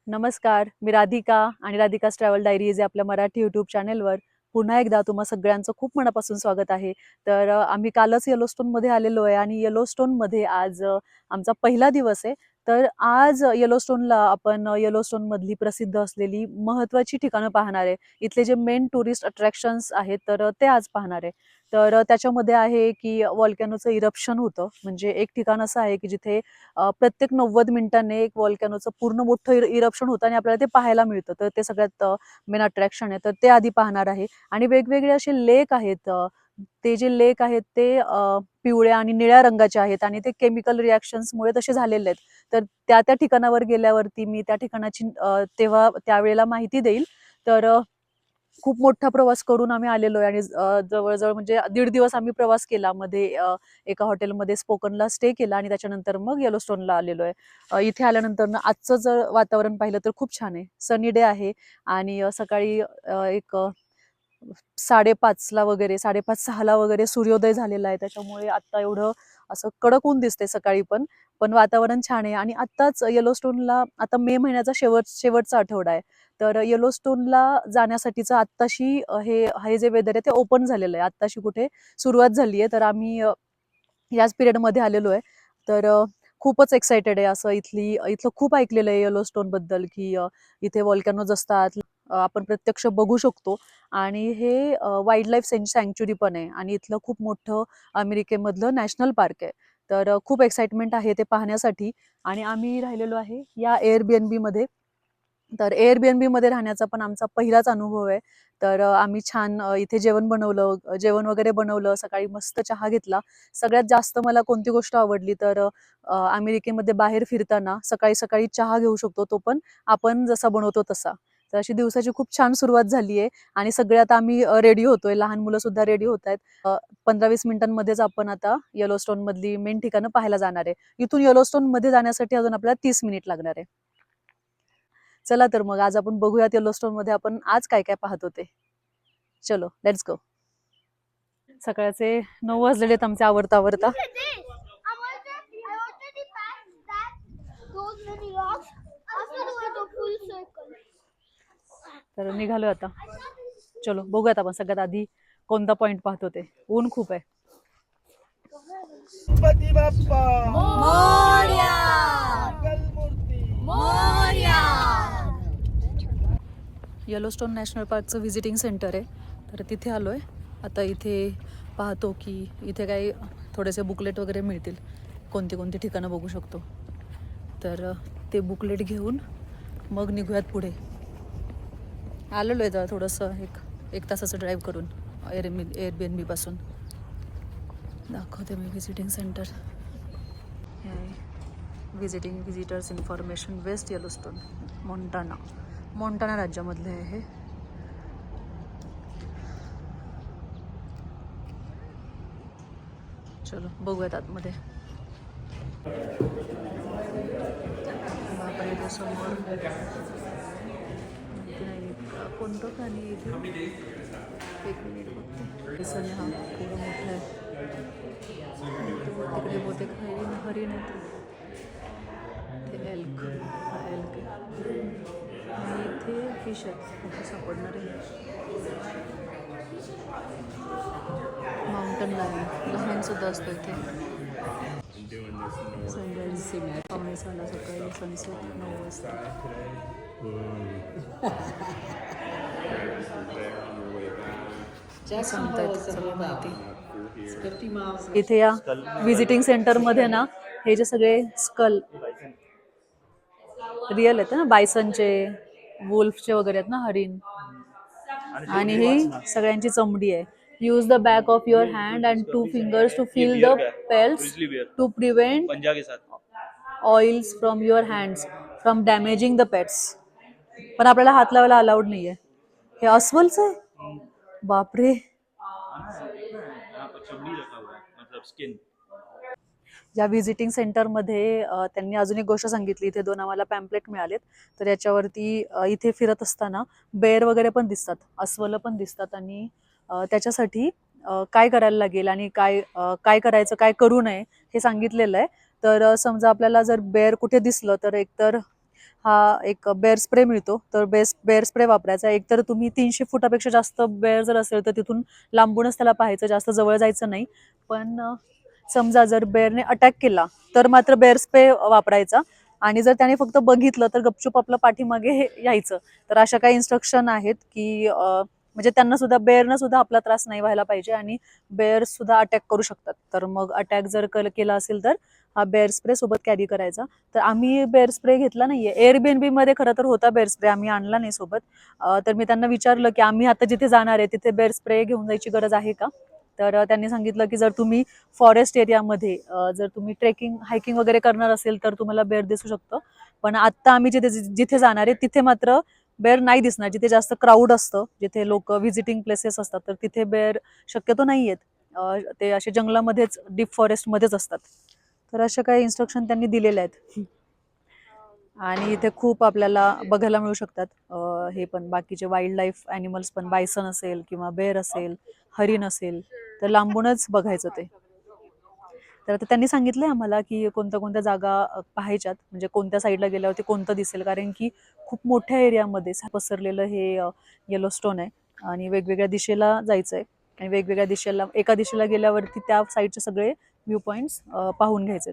नमस्कार, मी राधिका आणि राधिका's travel diaries या आपल्या मराठी यूट्यूब चॅनेलवर पुन्हा एकदा तुम्हा सगळ्यांचं खूप मनापासून स्वागत आहे. तर आम्ही कालच येलोस्टोनमध्ये आलेलो आहे आणि येलोस्टोनमध्ये आज आमचा पहिला दिवस आहे. तर आज येलोस्टोनला आपण येलोस्टोनमधली प्रसिद्ध असलेली महत्त्वाची ठिकाणं पाहणार आहे. इथले जे मेन टुरिस्ट अट्रॅक्शन्स आहेत तर ते आज पाहणार आहे. तर त्याच्यामध्ये आहे की व्हॉल्कॅनोचं इरप्शन होतं. म्हणजे एक ठिकाण असं आहे की जिथे प्रत्येक 90 मिनिटांनी एक व्हॉल्कॅनोचं पूर्ण मोठं इरप्शन होतं आणि आपल्याला ते पाहायला मिळतं. तर ते सगळ्यात मेन अट्रॅक्शन आहे. तर ते आधी पाहणार आहे आणि वेगवेगळे असे लेक आहेत. ते जे लेक आहेत ते पिवळ्या आणि निळ्या रंगाचे आहेत आणि ते केमिकल रिएक्शन्समुळे तसे झालेले आहेत. तर त्या ठिकाणावर गेल्यावरती मी त्या ठिकाणाची त्यावेळेला माहिती देईल. तर खूप मोठा प्रवास करून आम्ही आलेलो आहे आणि जवळ-जवळ म्हणजे 1.5 दिवस आम्ही प्रवास केला. मध्ये एका हॉटेलमध्ये स्पोकनला स्टे केला आणि त्याच्यानंतर मग येलोस्टोनला आलेलो आहे. इथे आल्यानंतर ना आजचं जर वातावरण पाहिलं तर खूप छान आहे. सनी डे आहे आणि सकाळी एक 5:30 ला वगैरे 5:30-6 ला वगैरे सूर्योदय झालेला आहे. त्याच्यामुळे आता एवढं असं कडक ऊन दिसते सकाळी पण वातावरण छान आहे आणि आत्ताच येलोस्टोनला आता मे महिन्याचा शेवटचा आठवडा आहे. तर येलोस्टोनला जाण्यासाठीचं आत्ताशी हे हे जे वेदर आहे ते ओपन झालेलं आहे. आत्ताशी कुठे सुरुवात झाली आहे. तर आम्ही याच पिरियडमध्ये आलेलो आहे. तर खूपच एक्साइटेड आहे. असं इथलं खूप ऐकलेलं आहे येलोस्टोन बद्दल की इथे व्हॉल्कॅनोज असतात. आपण प्रत्यक्ष बघू शकतो आणि हे वाईल्ड लाईफ सँक्च्युरी पण आहे आणि इथलं खूप मोठं अमेरिकेमधलं नॅशनल पार्क आहे. तर खूप एक्साइटमेंट आहे ते पाहण्यासाठी आणि आम्ही राहिलेलो आहे या एअरबीएनबी मध्ये. तर एअरबीएनबी मध्ये राहण्याचा पण आमचा पहिलाच अनुभव आहे. तर आम्ही छान इथे जेवण वगैरे बनवलं, सकाळी मस्त चहा घेतला. सगळ्यात जास्त मला कोणती गोष्ट आवडली तर अमेरिकेमध्ये बाहेर फिरताना सकाळी सकाळी चहा घेऊ शकतो, तो पण आपण जसा बनवतो तसा. तर अशी दिवसाची खूप छान सुरुवात झाली आहे आणि सगळे आता आम्ही रेडी होतोय. लहान मुलं सुद्धा रेडी होत आहेत. 15-20 मिनिटांमध्येच आपण आता येलोस्टोन मधली मेन ठिकाणं पाहायला जाणार आहे. इथून येलोस्टोन मध्ये जाण्यासाठी अजून आपल्याला 30 मिनिट लागणार आहे. चला तर मग आज आपण बघूयात येलोस्टोन मध्ये आपण आज काय काय पाहत होते. चलो लेट्स गो. सकाळचे 9 वाजलेले आहेत आमचे आवरता आवरता. तर निघालो आता. चलो बघूयात आपण सगळ्यात आधी कोणता पॉइंट पाहतो ते. ऊन खूप आहे. गणपती बाप्पा मोरया मंगलमूर्ती मोरया. येलोस्टोन नॅशनल पार्कचं व्हिजिटिंग सेंटर आहे. तर तिथे आलोय. आता इथे पाहतो की इथे काही थोडेसे बुकलेट वगैरे मिळतील. कोणती कोणती ठिकाणं बघू शकतो. तर ते बुकलेट घेऊन मग निघूयात पुढे. आलेलो आहे जरा थोडंसं एक तासाचं ड्राईव्ह करून एअरबीएनबी पासून. दाखवते मी visiting center. Visitors information west Yellowstone Montana राज्यामधले आहे हे. चलो बघूयात आतमध्ये. आपण इथे समोर कोणतं प्राणी इथे. एक मिनिट बघते. दिसणे हा थोडा मोठा आहे. तिकडे बहुतेक हरिण आहे. ते एल्क आणि इथे फिश आहेत. कुठे सापडणार आहे. माउंटन लहान सुद्धा असतो इथे. सनराईज पावणे 6ला सकाळी, सनसेट 9 वाजता. इथे या व्हिजिटिंग सेंटर मध्ये ना हे जे सगळे स्कल रिअल आहेत ना, बायसनचे, वुल्फचे वगैरे आहेत ना, हरिण. आणि ही सगळ्यांची चमडी आहे. Use the back of your hand and 2 fingers to feel the petals to prevent oils from your hands from damaging the petals. पण आपल्याला हात लावायला अलाउड नाहीये. हे अस्वलचं आहे. बापरे. या व्हिजिटिंग सेंटरमध्ये त्यांनी अजून एक गोष्ट सांगितली. इथे 2 आम्हाला पॅम्पलेट मिळालेत. तर याच्यावरती इथे फिरत असताना बेर वगैरे पण दिसतात, अस्वलं पण दिसतात आणि त्याच्यासाठी काय करायला लागेल आणि काय करायचं, काय करू नये हे सांगितलेलं आहे. तर समजा आपल्याला जर बेर कुठे दिसलं तर एकतर हा एक बेअर स्प्रे मिळतो. तर बेअर स्प्रे वापरायचा. एकतर तुम्ही 300 फुटापेक्षा जास्त बेअर जर असेल तर तिथून लांबूनच त्याला पाहायचं, जास्त जवळ जायचं नाही. पण समजा जर बेअरने अटॅक केला तर मात्र बेअर स्प्रे वापरायचा. आणि जर त्याने फक्त बघितलं तर गपचूप आपलं पाठीमागे यायचं. तर अशा काही इन्स्ट्रक्शन आहेत की म्हणजे त्यांना सुद्धा, बेअरनं सुद्धा आपला त्रास नाही व्हायला पाहिजे आणि बेअर सुद्धा अटॅक करू शकतात. तर मग अटॅक जर केला असेल तर हा बेअर स्प्रे सोबत कॅरी करायचा. तर आम्ही बेअर स्प्रे घेतला नाहीये. एअरबीएनबी मध्ये खरं तर होता बेअर स्प्रे, आम्ही आणला नाही सोबत. तर मी त्यांना विचारलं की आम्ही आता जिथे जाणार आहे तिथे बेअर स्प्रे घेऊन जायची गरज आहे का? तर त्यांनी सांगितलं की जर तुम्ही फॉरेस्ट एरियामध्ये जर तुम्ही ट्रेकिंग हायकिंग वगैरे करणार असेल तर तुम्हाला बेअर दिसू शकतं. पण आता आम्ही जिथे जिथे जाणार आहे तिथे मात्र बेअर नाही दिसणार. जिथे जास्त क्राऊड असतं, जिथे लोक व्हिजिटिंग प्लेसेस असतात, तर तिथे बेअर शक्यतो नाही आहेत. ते असे जंगलामध्येच, डीप फॉरेस्टमध्येच असतात. तर अशा काही इन्स्ट्रक्शन त्यांनी दिलेल्या आहेत. आणि इथे खूप आपल्याला बघायला मिळू शकतात हे पण बाकीचे वाईल्ड लाईफ ॲनिमल्स पण, बायसन असेल किंवा बेर असेल, हरिण असेल, तर लांबूनच बघायचं ते. तर आता त्यांनी सांगितलंय आम्हाला की कोणत्या कोणत्या जागा पाहायच्यात, म्हणजे कोणत्या साईडला गेल्यावरती कोणतं दिसेल, कारण की खूप मोठ्या एरियामध्ये पसरलेलं हे येलोस्टोन आहे आणि वेगवेगळ्या दिशेला जायचं आहे. आणि वेगवेगळ्या दिशेला, एका दिशेला गेल्यावरती त्या साईडचे सगळे व्ह्यू पॉईंट्स पाहून घ्यायचे.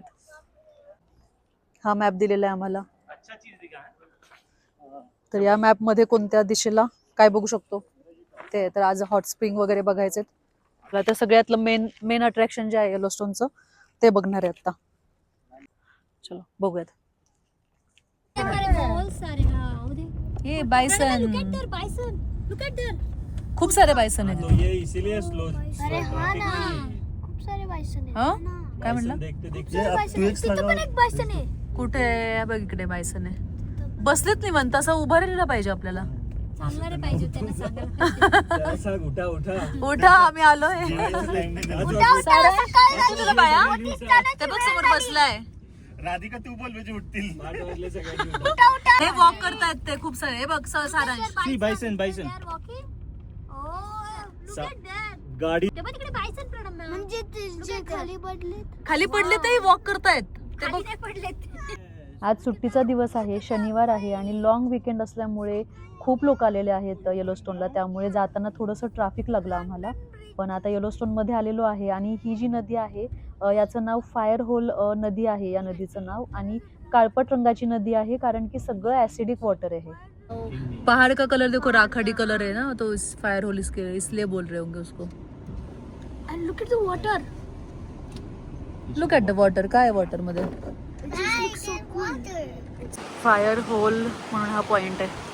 हा मॅप दिलेला आहे आम्हाला. तर या मॅप मध्ये कोणत्या दिशेला काय बघू शकतो ते. तर आज हॉट स्प्रिंग वगैरे बघायचे. तर सगळ्यातलं मेन मेन अट्रॅक्शन जे आहे येलोस्टोनचं ते बघणार आहे आता. चलो बघूयात. हे बायसन, खूप सारे बायसन आहेत. तो ये इसीलिए स्लो अरे हा ना, खूप सारे बायसन आहेत. हा? काय म्हणलं? देखते देखते सारे बायसन आहेत. तिथं पण एक बायसन आहे. कुठे आहे? बघ इकडे बायसन आहे. बसलेत नाही म्हणता, असं उभं राहिलं पाहिजे आपल्याला. सांगणारे पाहिजे त्यांना सांगायला. सांग उठा उठा उठा, आम्ही आलोय. तुला बाया ते बघ समोर बसलाय. राधिका तू बोल म्हणजे उठतील 8 वाजले सगळ्यांनी. हे वॉक करतायत ते खूप सारे. हे बघ सारांश. सी बायसन बायसन गाडी म्हणजे जे खाली पडले, खाली पडले तरी वॉक करतायत ते बघ. पडलेत. आज सुट्टीचा दिवस आहे, शनिवार आहे आणि लॉंग वीकेंड असल्यामुळे खूप लोक आलेले आहेत येलोस्टोनला. त्यामुळे जाताना थोडंसं ट्रॅफिक लागलं आम्हाला. पण आता येलोस्टोन मध्ये आलेलो आहे आणि ही जी नदी आहे याचं नाव फायर होल नदी आहे या नदीचं नाव. आणि काळपट रंगाची नदी आहे कारण की सगळं ऍसिडिक वॉटर आहे. पहाड़ का कलर देखो, राखाडी कलर है ना, तो इस फायर होल इसलिए बोल रहे होंगे उसको. And look at the water. Look at the water. काय आहे वॉटर मध्ये? It just looks so cool. Fire hole म्हणून हा पॉइंट आहे.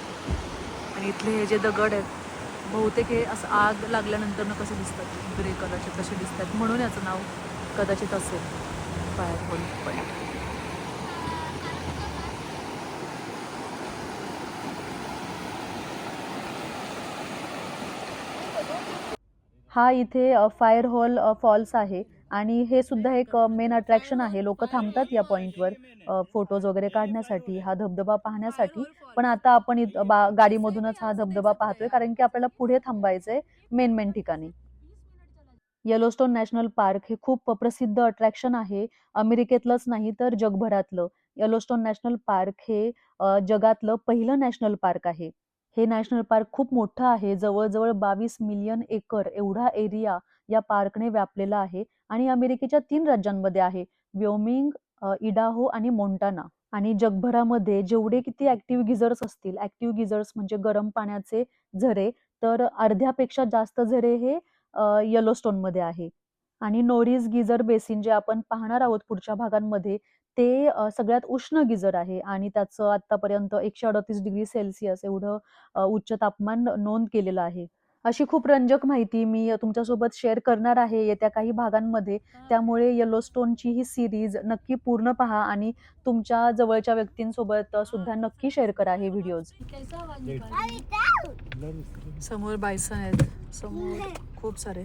आणि इथले हे जे दगड आहेत बहुतेक हे असं आग लागल्यानंतर कसे दिसतात, ग्रे कलरचे कसे दिसतात, म्हणून याचं नाव कदाचित असेल फायर होल पॉइंट. हा इथे फायर होल फॉल्स आहे आणि हे सुद्धा एक मेन अट्रॅक्शन आहे. लोक थांबतात या पॉइंटवर फोटोज वगैरे काढण्यासाठी, हा धबधबा पाहण्यासाठी. पण आता आपण गाडीमधूनच हा धबधबा पाहतोय कारण की आपल्याला पुढे थांबायचंय मेन ठिकाणी. येलोस्टोन नॅशनल पार्क हे खूप प्रसिद्ध अट्रॅक्शन आहे, अमेरिकेतलंच नाही तर जगभरातलं. येलोस्टोन नॅशनल पार्क हे जगातलं पहिलं नॅशनल पार्क आहे. हे नॅशनल पार्क खूप मोठं आहे. जवळजवळ 22 मिलियन एकर एवढा एरिया या पार्कने व्यापलेला आहे आणि अमेरिकेच्या 3 राज्यांमध्ये आहे, व्योमिंग, इडाहो आणि मोंटाना. आणि जगभरामध्ये जेवढे किती ऍक्टिव्ह गिझर्स असतील, ऍक्टिव्ह गिझर्स म्हणजे गरम पाण्याचे झरे, तर अर्ध्यापेक्षा जास्त झरे हे येलोस्टोन मध्ये आहे. आणि नोरिस गिझर बेसिन जे आपण पाहणार आहोत पुढच्या भागांमध्ये, ते सगळ्यात उष्ण गिझर आहे आणि त्याचं आतापर्यंत 138 डिग्री सेल्सिअस एवढं उच्च तापमान नोंद केलेलं आहे. अशी खूप रंजक माहिती मी तुमच्यासोबत शेअर करणार आहे येत्या काही भागांमध्ये. त्यामुळे येलोस्टोनची ही सिरीज नक्की पूर्ण पहा आणि तुमच्या जवळच्या व्यक्तींसोबत सुद्धा नक्की शेअर करा हे व्हिडिओज. समोर बायसन आहेत, समोर खूप सारे.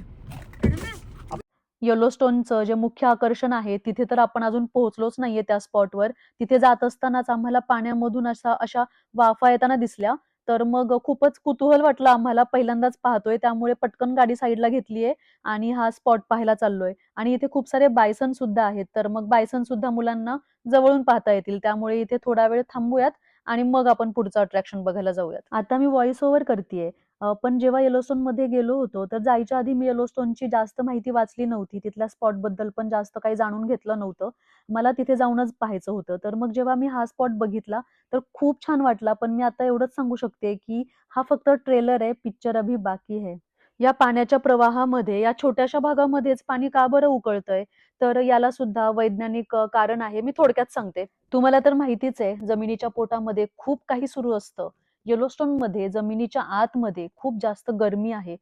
येलोस्टोनचं जे मुख्य आकर्षण आहे तिथे तर आपण अजून पोहोचलोच नाहीये त्या स्पॉटवर. तिथे जात असतानाच आम्हाला पाण्यामधून अशा वाफा येताना दिसल्या. तर मग खूपच कुतूहल वाटलं आम्हाला, पहिल्यांदाच पाहतोय त्यामुळे पटकन गाडी साईडला घेतलीये आणि हा स्पॉट पाहायला चाललोय. आणि इथे खूप सारे बायसन सुद्धा आहेत, तर मग बायसन सुद्धा मुलांना जवळून पाहता येतील. त्यामुळे इथे थोडा वेळ थांबूयात आणि मग आपण पुढचं अट्रॅक्शन बघायला जाऊयात. आता मी व्हॉइस ओव्हर करतेय, पण जेव्हा येलोस्टोन मध्ये गेलो होतो तर जायच्या आधी मी येलोस्टोनची जास्त माहिती वाचली नव्हती, तिथल्या स्पॉट बद्दल पण जास्त काही जाणून घेतलं नव्हतं. मला तिथे जाऊनच पाहायचं होतं. तर मग जेव्हा मी हा स्पॉट बघितला तर खूप छान वाटला. पण मी आता एवढंच सांगू शकते की हा फक्त ट्रेलर आहे, पिक्चर अभी बाकी है. या पाण्याच्या प्रवाहामध्ये या छोट्याशा भागामध्येच पाणी का बरं उकळतंय, तर याला सुद्धा वैज्ञानिक कारण आहे. मी थोडक्यात सांगते. तुम्हाला तर माहितीच आहे, जमिनीच्या पोटामध्ये खूप काही सुरू असतं. येलोस्टोन मध्ये जमिनीच्या आतमध्ये खूप जास्त गरमी आहे,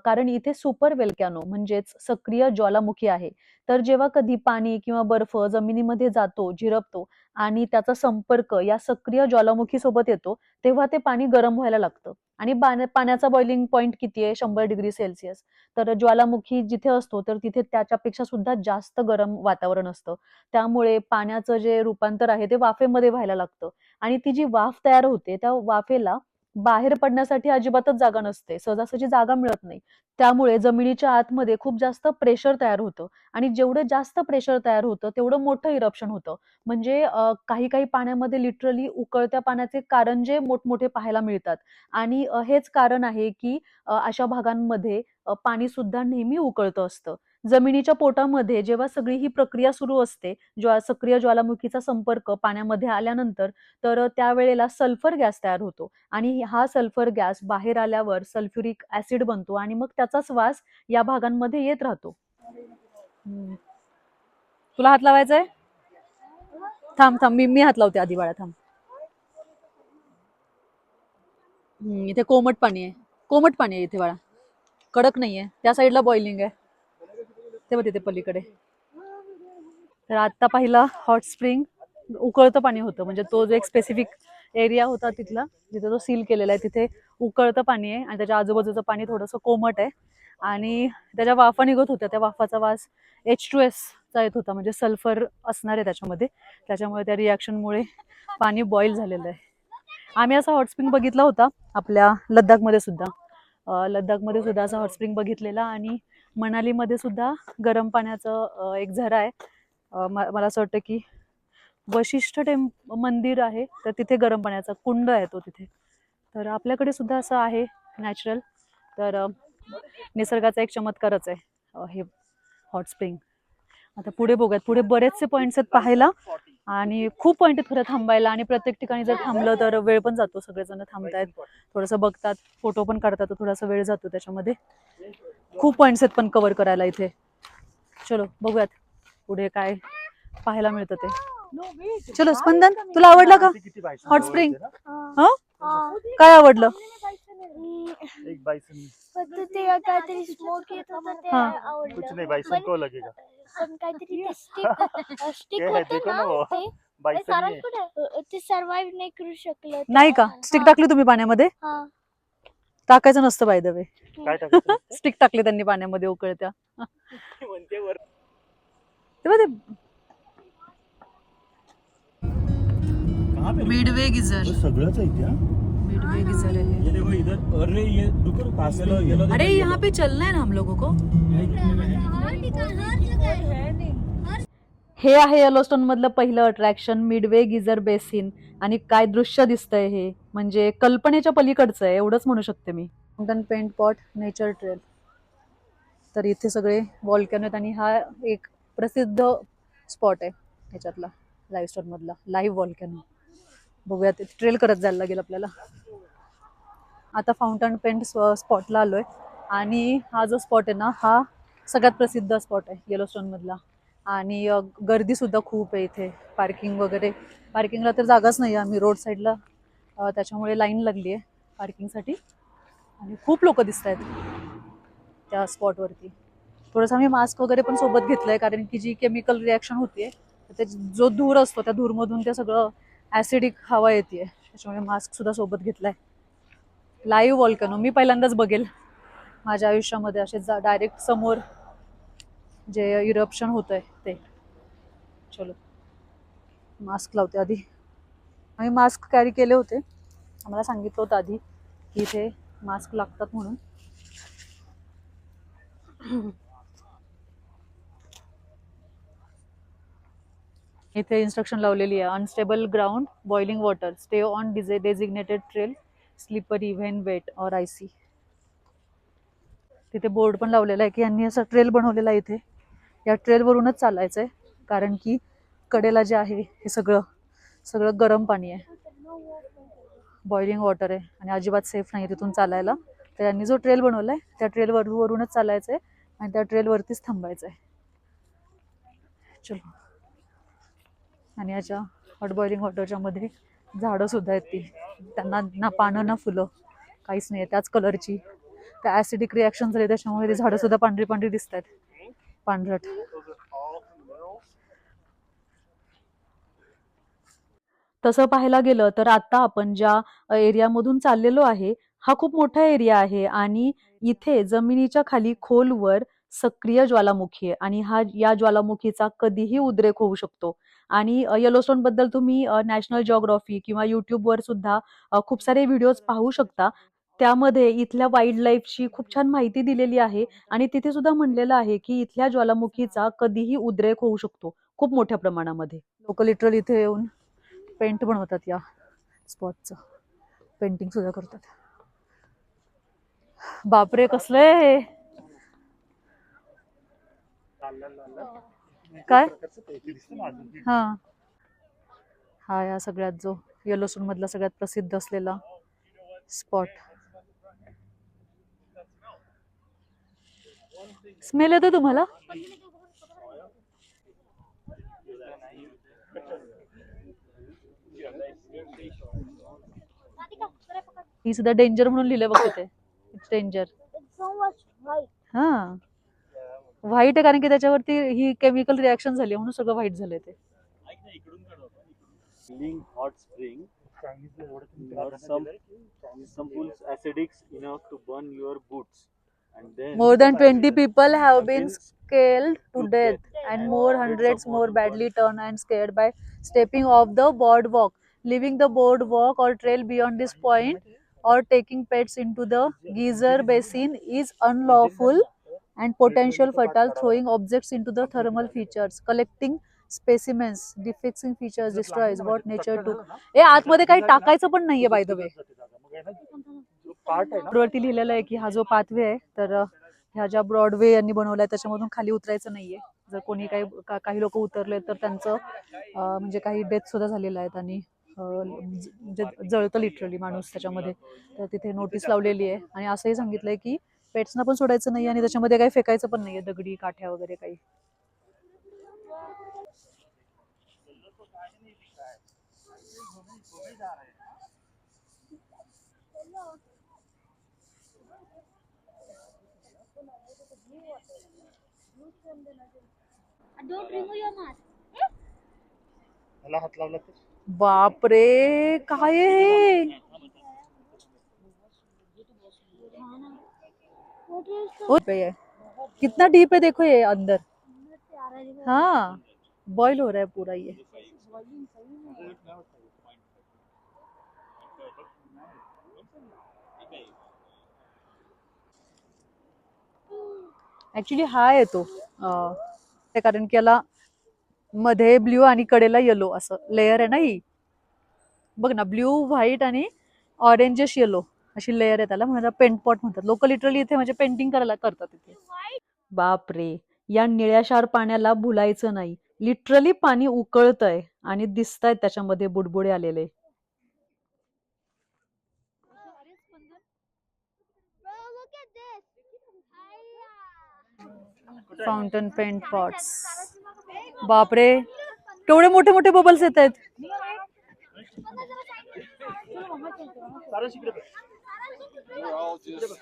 कारण इथे सुपर वेल्कॅनो म्हणजेच सक्रिय ज्वालामुखी आहे. तर जेव्हा कधी पाणी किंवा बर्फ जमिनीमध्ये जातो, झिरपतो आणि त्याचा संपर्क या सक्रिय ज्वालामुखी सोबत येतो, तेव्हा ते पाणी गरम व्हायला लागतं. आणि पाण्याचा बॉइलिंग पॉइंट किती आहे? 100 डिग्री सेल्सिअस. तर ज्वालामुखी जिथे असतो तर तिथे त्याच्यापेक्षा सुद्धा जास्त गरम वातावरण असतं. त्यामुळे पाण्याचं जे रूपांतर आहे ते वाफेमध्ये व्हायला लागतं आणि ती जी वाफ तयार होते त्या वाफेला बाहेर पडण्यासाठी अजिबातच जागा नसते, सहजासहजी जागा मिळत नाही. त्यामुळे जमिनीच्या आतमध्ये खूप जास्त प्रेशर तयार होतं आणि जेवढं जास्त प्रेशर तयार होतं तेवढं मोठं इरप्शन होतं. म्हणजे काही काही पाण्यामध्ये लिटरली उकळत्या पाण्याचे कारंजे मोठमोठे पाहायला मिळतात आणि हेच कारण आहे की अशा भागांमध्ये पाणी सुद्धा नेहमी उकळतं असतं. जमिनीच्या पोटामध्ये जेव्हा सगळी ही प्रक्रिया सुरू असते, सक्रिय ज्वालामुखीचा संपर्क पाण्यामध्ये आल्यानंतर, तर त्यावेळेला सल्फर गॅस तयार होतो आणि हा सल्फर गॅस बाहेर आल्यावर सल्फ्युरिक ऍसिड बनतो आणि मग त्याचाच वास या भागांमध्ये येत राहतो. तुला हात लावायचा आहे? थांब थांब, मी हात लावते आधी, बाळा थांब. इथे कोमट पाणी आहे, कोमट पाणी आहे इथे बाळा, कडक नाहीये. त्या साईडला बॉइलिंग आहे, ते बघ तिथे पलीकडे. तर आता पहिला हॉट स्प्रिंग उकळतं पाणी होतं, म्हणजे तो जो एक स्पेसिफिक एरिया होता तिथला जिथे तो सील केलेला आहे तिथे उकळतं पाणी आहे आणि त्याच्या आजूबाजूचं पाणी थोडंसं कोमट आहे आणि त्याच्या वाफा निघत होत्या. त्या वाफाचा वास H2S चा येत होता, म्हणजे सल्फर असणार आहे त्याच्यामध्ये. त्याच्यामुळे त्या रिॲक्शनमुळे पाणी बॉईल झालेलं आहे. आम्ही असा हॉट स्प्रिंग बघितला होता आपल्या लद्दाखमध्ये सुद्धा. लद्दाखमध्ये सुद्धा असा हॉट स्प्रिंग बघितलेला आणि मनालीमध्ये सुद्धा गरम पाण्याचं एक झरा आहे. मला असं वाटतं की वशिष्ठ मंदिर आहे, तर तिथे गरम पाण्याचा कुंड आहे तो तिथे. तर आपल्याकडे सुद्धा असं आहे नॅचरल. तर निसर्गाचा एक चमत्कारच आहे हे हॉट स्प्रिंग. आता पुढे बघूयात, पुढे बरेचसे पॉईंट्स आहेत पाहायला आणि खूप पॉईंट आहेत खरं थांबायला. आणि प्रत्येक ठिकाणी जर थांबलं तर वेळ पण जातो, सगळेजण थांबतायत, थोडंसं बघतात, फोटो पण काढतात, थोडासा वेळ जातो त्याच्यामध्ये. खूप पॉईंट्स आहेत पण कव्हर करायला इथे. चलो बघूयात पुढे काय पाहायला मिळतं ते. चलो स्पंदन, तुला आवडला का हॉट स्प्रिंग? काय आवडलं? एक बाइसन ते काहीतरी स्मोक येत होतं ते हाँ. आवडलं. कुछ नहीं, बाइसन को लगेगा. पण काहीतरी ते स्टिक क्या है, होतं देखो ना ना वो, ते बाइसन सारं नहीं है. कुठे ते सर्वाइव्ह नाही करू शकलं. नाही का? स्टिक टाकली तुम्ही पाण्यामध्ये? हा. टाकायचं नसतं बाय द वे. काय टाकायचं? स्टिक टाकली त्यांनी पाण्यामध्ये उकळत्या. म्हणते वर. तेव्हा ते कहाँ पे? Midway geyser. सगळंच आहे क्या? मिडवे गिझर है ये देखो इधर. अरे ये रुको, पास में ये. अरे यहाँ पे चलना है ना हम लोगों को. हे आहे येलोस्टोन मधलं पहिलं अट्रॅक्शन, मिडवे गिझर बेसिन. आणि काय दृश्य दिसतंय हे, म्हणजे कल्पनेच्या पलीकडचं आहे एवढंच म्हणू शकते मी. Mountain paint pot nature trail. तर इथे सगळे व्हॉल्कॅनो आहेत आणि हा एक प्रसिद्ध स्पॉट आहे ह्याच्यातला, लाईव्हस्टोन मधला लाईव्ह व्हॉल्कॅनो. बघूयात, ट्रेल करत जायला लागेल आपल्याला. आता फाउंटन पेंट स्पॉटला आलोय आणि हा जो स्पॉट आहे ना, हा सगळ्यात प्रसिद्ध स्पॉट आहे येलोस्टोन मधला. आणि गर्दी सुद्धा खूप आहे इथे. पार्किंग वगैरे, पार्किंगला तर जागाच नाही, आम्ही रोड साईडला, त्याच्यामुळे लाईन लागली आहे पार्किंगसाठी आणि खूप लोक दिसत आहेत त्या स्पॉटवरती. थोडंसं आम्ही मास्क वगैरे पण सोबत घेतलंय, कारण की जी केमिकल रिॲक्शन होतीये ते जो धूर असतो त्या धूरमधून ते सगळं ऍसिडिक हवा येते, त्याच्यामुळे मास्क सुद्धा सोबत घेतलाय. लाईव्ह व्हॉल्कॅनो मी पहिल्यांदाच बघेल माझ्या आयुष्यामध्ये, असे डायरेक्ट समोर जे इरप्शन होत आहे ते. चलो मास्क लावते आधी. आम्ही मास्क कॅरी केले होते, आम्हाला सांगितलं होतं आधी की इथे मास्क लागतात म्हणून. इथे इन्स्ट्रक्शन लावलेली आहे. Unstable ground, boiling water, stay on designated trail, slippery when wet or icy. तिथे बोर्ड पण लावलेला आहे की यांनी असा ट्रेल बनवलेला आहे इथे. या ट्रेलवरूनच चालायचं आहे, कारण की कडेला जे आहे हे सगळं सगळं गरम पाणी आहे, बॉइलिंग वॉटर आहे आणि अजिबात सेफ नाही तिथून चालायला. तर यांनी जो ट्रेल बनवला आहे त्या ट्रेलवरूनच चालायचं आहे आणि त्या ट्रेलवरतीच थांबायचं आहे. चलो. आणि याच्या हॉट बॉइलिंग वॉटरच्या मध्ये झाडं सुद्धा आहेत, ती त्यांना ना पानं ना फुलं काहीच नाही आहे, त्याच कलरची. त्या ऍसिडिक रिॲक्शन झाले त्याच्यामुळे ती झाडं सुद्धा पांढरी पांढरी दिसत आहेत, पांढरट. तसं पाहायला गेलं तर आता आपण ज्या एरियामधून चाललेलो आहे हा खूप मोठा एरिया आहे आणि इथे जमिनीच्या खाली खोलवर सक्रिय ज्वालामुखी आहे आणि या ज्वालामुखीचा कधीही उद्रेक होऊ शकतो. आणि येलोस्टोन बद्दल तुम्ही नॅशनल जिओग्राफी किंवा युट्यूबवर सुद्धा खूप सारे व्हिडिओज पाहू शकता. त्यामध्ये इथल्या वाईल्ड लाईफची खूप छान माहिती दिलेली आहे आणि तिथे सुद्धा म्हणलेलं आहे की इथल्या ज्वालामुखीचा कधीही उद्रेक होऊ शकतो खूप मोठ्या प्रमाणामध्ये. लोक लिटरली इथे येऊन पेंट बनवतात, या स्पॉटचं पेंटिंग सुद्धा करतात. बापरे कसलंय हे, काय हा हा या सगळ्यात जो येलोस्टोन मधला सगळ्यात प्रसिद्ध असलेला स्पॉट. स्मेल येतो तुम्हाला? ही सुद्धा डेंजर म्हणून लिहिलंय बघ तिथे, इट्स डेंजर. हा व्हाईट आहे कारण की त्याच्यावरती ही केमिकल रिॲक्शन झाली म्हणून सगळं व्हाईट झालंय ते. Hot spring or some pools acidics enough to burn your boots, and then More than 20 people have have been been scalded to death and more hundreds more badly turned and scared by stepping off the boardwalk, leaving the boardwalk or trail beyond this point, or taking pets into the geyser basin is unlawful and potential fatal. Throwing objects into the thermal features, collecting specimens, defacing features destroys what nature took. ए आतमध्ये काही टाकायचं पण नाहीये by the way. वरती लिहिलेलं आहे की हा जो पाथवे आहे तर ह्या ज्या ब्रॉडवे यांनी बनवलाय त्याच्यामधून खाली उतरायचं नाहीये. जर कोणी काही लोक उतरले तर त्यांचं म्हणजे काही डेथ सुद्धा झालेल्या आहेत आणि म्हणजे जळतं लिटरली माणूस त्याच्यामध्ये. तर तिथे नोटीस लावलेली आहे आणि असंही सांगितलंय की पेट्सना पण सोडायचं नाही आणि त्याच्यामध्ये काही फेकायचं पण नाहीये, दगडी काठ्या वगैरे काही. Don't remove your mask. मला हात लावला तर बापरे काय आहे हे? What is ओ, पे है कितना डीप है देखो ये अंदर. हाँ बॉईल हो रहा है पूरा ये. ऍक्च्युली हा येतो ते कारण की याला मध्ये ब्ल्यू आणि कडेला येलो असं लेयर आहे ना, ही बघ ना, ब्ल्यू व्हाईट आणि ऑरेंजिश येलो अशी लेयर आहे त्याला, म्हणून पेंट पॉट म्हणतात लोक. लिटरली इथे म्हणजे पेंटिंग करायला करतात इथे. बापरे या निळ्याशार पाण्याला भुलायचं नाही. लिटरली पाणी उकळतंय आणि दिसतायत त्याच्यामध्ये बुडबुडे आलेले. Look at this. Fountain paint pots. बापरे केवढे मोठे मोठे बबल्स येत आहेत. सारा शिकले बघ.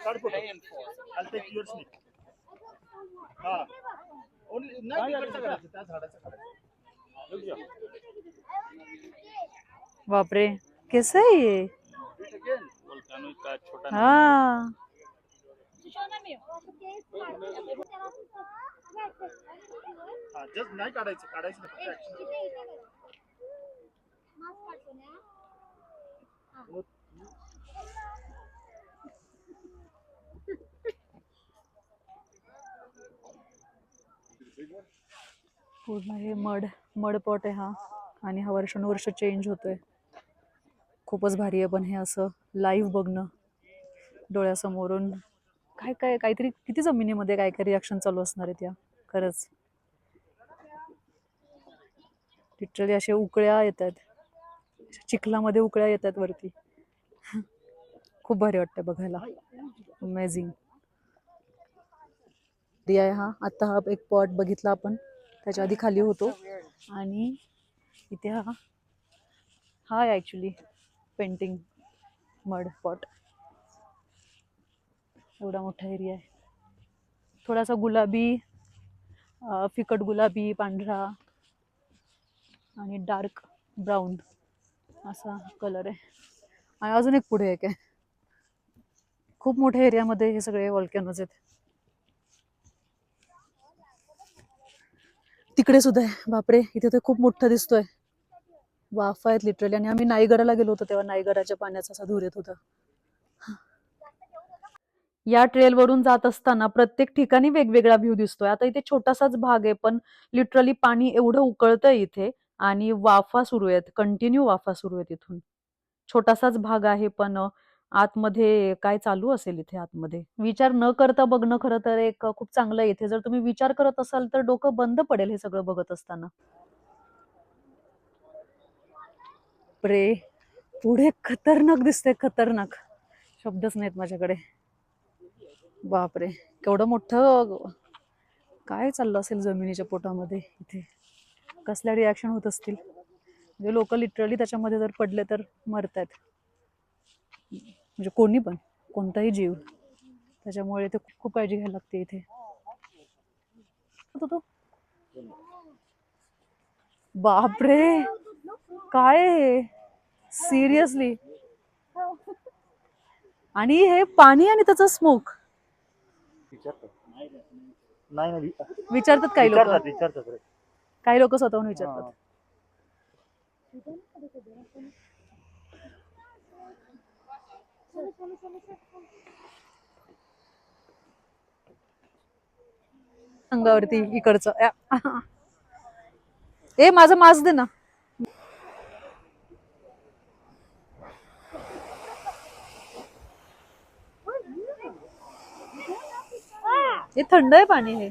काढ photo. I'll take your snake. हा Only नाही तिकडचं काढायचं, त्या झाडाचं काढायचं. योग्य. बापरे कैसे है ये. Volcano का छोटा हाँ हा जस्ट नाही काढायचं, काढायचं नाही, फक्त action. पूर्ण हे मड पॉट आहे हा, आणि हा वर्षानुवर्ष चेंज होतोय. खूपच भारी आहे पण हे असं लाईव्ह बघणं डोळ्यासमोरून. काय काय काहीतरी किती जमिनीमध्ये काय काय रिॲक्शन चालू असणार आहेत या, खरंच लिटरली असे उकळ्या येतात, चिखलामध्ये उकळ्या येतात वरती. खूप भारी वाटतं बघायला, अमेझिंग आहे हा. आता हा एक पॉट बघितला आपण, त्याच्या आधी खाली होतो, आणि इथे हा आहे ॲक्च्युली पेंटिंग मड पॉट. एवढा मोठा एरिया आहे, थोडासा गुलाबी, फिकट गुलाबी, पांढरा आणि डार्क ब्राऊन असा कलर आहे. आणि अजून एक पुढे एक आहे. खूप मोठ्या एरियामध्ये हे सगळे व्हॉल्कॅनोज आहेत. तिकडे सुद्धा आहे, बापरे इथे तर खूप मोठं दिसतोय, वाफा आहेत लिटरली. आणि आम्ही नाईगराला गेलो होतो तेव्हा नाईगराच्या पाण्याचा असा धूर येत होता. या ट्रेल वरून जात असताना प्रत्येक ठिकाणी वेगवेगळा व्ह्यू दिसतोय. आता इथे छोटासाच भाग आहे, पण लिटरली पाणी एवढं उकळतंय इथे, आणि वाफा सुरू आहेत, कंटिन्यू वाफा सुरू आहेत इथून. छोटासाच भाग आहे, पण आतमध्ये काय चालू असेल इथे आतमध्ये, विचार न करता बघणं खरं तर एक खूप चांगलं आहे. इथे जर तुम्ही विचार करत असाल तर डोकं बंद पडेल हे सगळं बघत असताना. प्रे पुढे खतरनाक दिसते, खतरनाक शब्दच नाहीत माझ्याकडे. बापरे केवढं मोठं काय चाललं असेल जमिनीच्या पोटामध्ये, इथे कसल्या रिॲक्शन होत असतील. म्हणजे लोक लिटरली त्याच्यामध्ये जर पडले तर मरतात, म्हणजे कोणी पण, कोणताही जीव. त्याच्यामुळे ते खूप काळजी घ्यायला लागते इथे. बापरे काय सिरियसली. आणि हे पाणी आणि त्याचा स्मोक विचारतात काही लोक, काही लोक स्वतःहून विचारतात. अंगावरती इकडचं ए माझं मास्क दे ना. हे थंड आहे पाणी हे.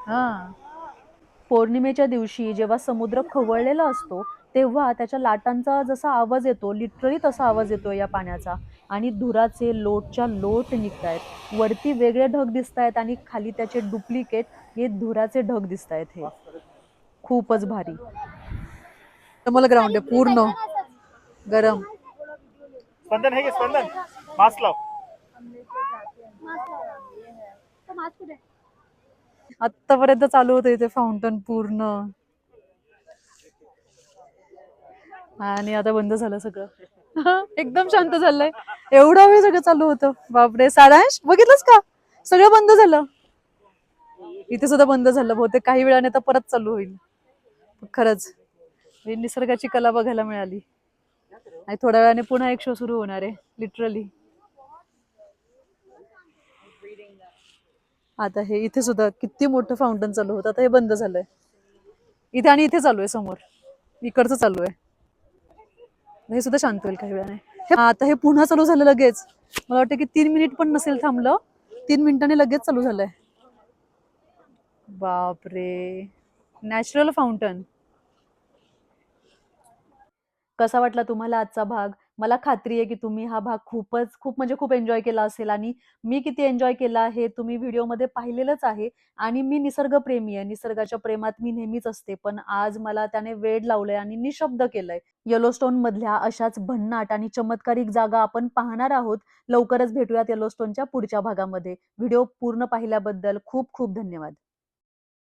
हा, पौर्णिमेच्या दिवशी जेव्हा समुद्र खवळलेला असतो तेव्हा त्याच्या लाटांचा जसा आवाज येतो, लिटरली तसा आवाज येतो या पाण्याचा. आणि धुराचे लोटच्या लोट निघतायत, वरती वेगळे ढग दिसतायत आणि खाली त्याचे डुप्लिकेट हे धुराचे ढग दिसतायत. हे खूपच भारी. मला ग्राउंड आहे पूर्ण गरम. स्पंदन है, स्पंदन मास्क लाव. आतापर्यंत चालू होतं इथे फाउंटन पूर्ण, आणि आता बंद झालं सगळं. एकदम शांत झालंय. एवढा वेळ सगळं चालू होतं, बापरे. सारांश बघितलंस का, सगळं बंद झालं. इथे सुद्धा बंद झालं, बहुतेक काही वेळाने आता परत चालू होईल. खरंच निसर्गाची कला बघायला मिळाली. आणि थोड्या वेळाने पुन्हा एक शो सुरू होणार आहे लिटरली. आता हे इथे सुद्धा किती मोठं फाउंटन चालू होतं, आता हे बंद झालंय इथे, आणि इथे चालू आहे समोर, इकडचं चालू आहे. हे सुद्धा शांत होईल काही वेळाने. आता हे पुन्हा चालू झालं लगेच, मला वाटतं की 3 मिनिट पण नसेल थांबलं, 3 मिनिटांनी लगेच चालू झालंय. बापरे, नॅचरल फाउंटन. कसा वाटला तुम्हाला आजचा भाग? मला खात्री आहे की तुम्ही हा भाग खूप म्हणजे खूप एन्जॉय केला असेल, आणि मी किती एन्जॉय केला हे तुम्ही व्हिडिओमध्ये पाहिलेलंच आहे. आणि मी निसर्गप्रेमी आहे, निसर्गाच्या प्रेमात मी नेहमीच असते, पण आज मला त्याने वेड लावलंय आणि निशब्द केलंय. येलोस्टोन मधल्या अशाच भन्नाट आणि चमत्कारिक जागा आपण पाहणार आहोत. लवकरच भेटूयात येलोस्टोनच्या पुढच्या भागामध्ये. व्हिडिओ पूर्ण पाहिल्याबद्दल खूप खूप धन्यवाद.